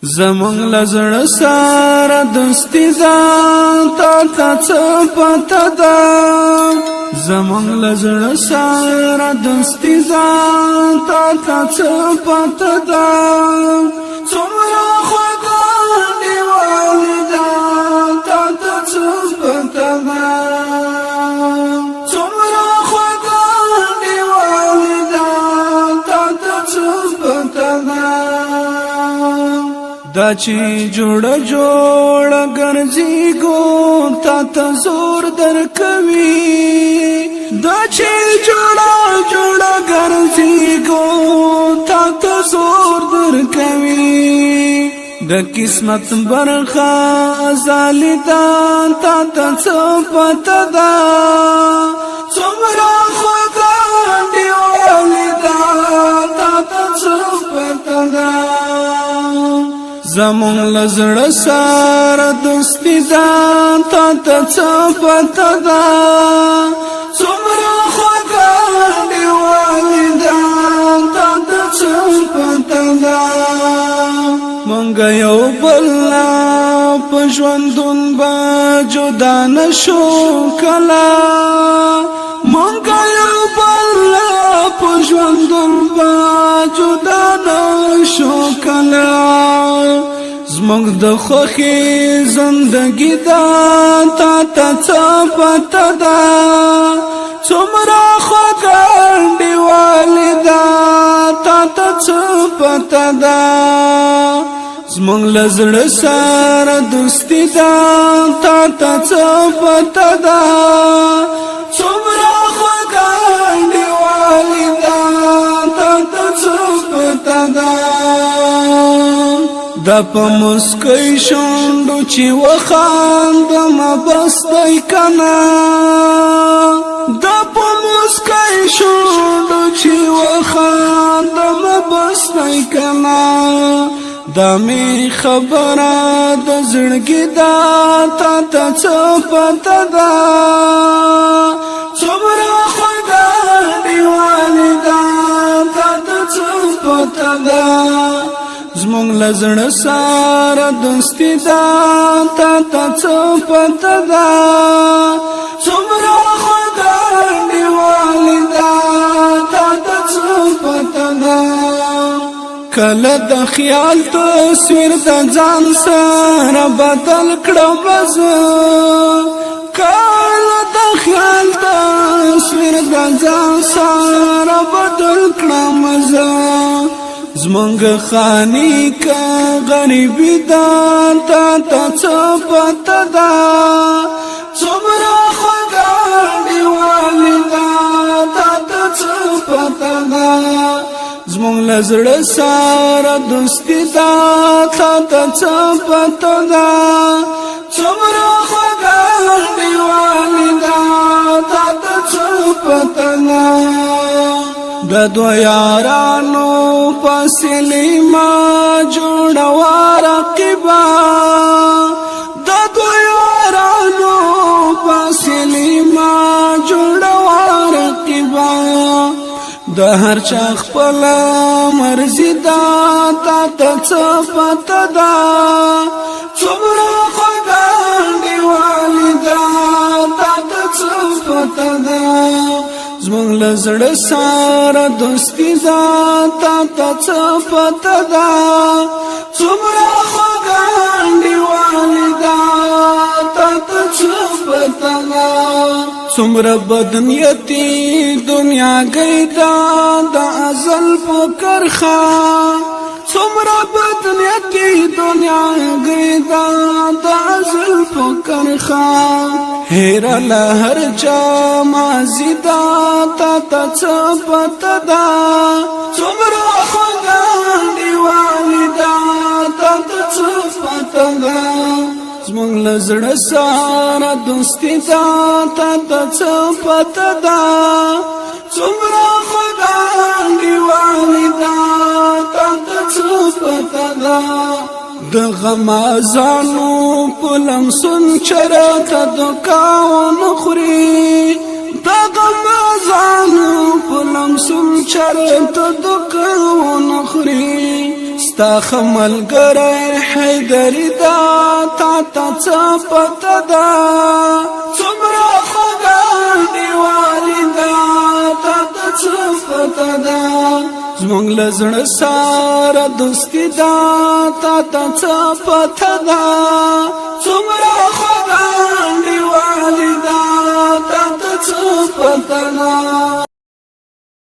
زمون لزړه سره دوستي ځان تا څه پته ده زمون لزړه سره دوستي ځان تا څه پته ده څومره خوږه دیوالې ده تا څه پته ده څومره خوږه دیوالې ده تا څه پته ده دا چې جوړه ګرځي ګور تا زور درکوي دا چې جوړه ګرځي ګور تا زور درکوي د قسمت برخه زالیدان تا څه پته ده څومره خوږه دیوالې ده تا څه پته ده زمون لزړه سره دوستي ځان تا څه پته ده څومره خوږه دیوالې ده تا څه پته ده مونږ یو بل په ژوندون به جدا نشو کله مونږ یو بل په ژوندون به جدا نشو کله زمونږ د خوښې زندګي ده تا څه پته ده څومره خوږه دیوالې ده تا څه پته ده زمونږ له زړه سره دوستي ده تا څه پته ده څومره خوږه دیوالې ده تا څه پته ده دا په مسکۍ شونډو چې وخاندم بس دی کنه دا په مسکۍ شونډو چې وخاندم بس دی کنه دا می خبره د زړګي ده تا څه پته ده څومره خوږه دیوالې ده تا څه پته ده زمون لزړه سره دوستي ده تا څه پته ده څومره خوږه دیوالې ده تا څه پته ده کله د خیال تصویر د ځان سره بدل کړم زه کله د خیال تصویر د ځان سره بدل کړم زه زمونږ خانی کا غریبی ده تا څه پته ده څومره خوږه دیوالې ده تا څه پته ده زمونږ له زړه سره دوستي ده تا څه پته ده څومره خوږه دیوالې ده تا څه پته ده د دوه یارانو فاصلې ما جوړه رقیبه د دوه یارانو فاصلې ما جوړه رقیبه د هر چا خپل مرزي ده تا څه پته ده څومره خوږه دیوالې ده تا څه پته ده زمونږ له زړه سره دوستي ده تا څه پته ده څومره خوږه دیوالې ده تا څه پته ده څومره بدنیتي دنیا گیدا د ازل په کرخه څومره بدنیتي دنیا گیدا د ازل په کرخه هیر له هر چا مازی دا تا څه پته ده څومره خوږه دیوالې ده تا څه پته ده زمونږ له زړه سره دوستي ده تا څه پته ده څومره خوږه دیوالې ده تا څه پته ده د غمازانو په لمسون چرته دکاونه خوري د غمازانو په لمسون چرته دکاونه خوري ستا خمل ګرای حیدری دا تا تا پتا دا څومره خدا دی والدا تا تا پتا دا زمونږ لزړه ساره دوستی دا تا تا پتا دا څومره خدا دی والدا تا تا پتا دا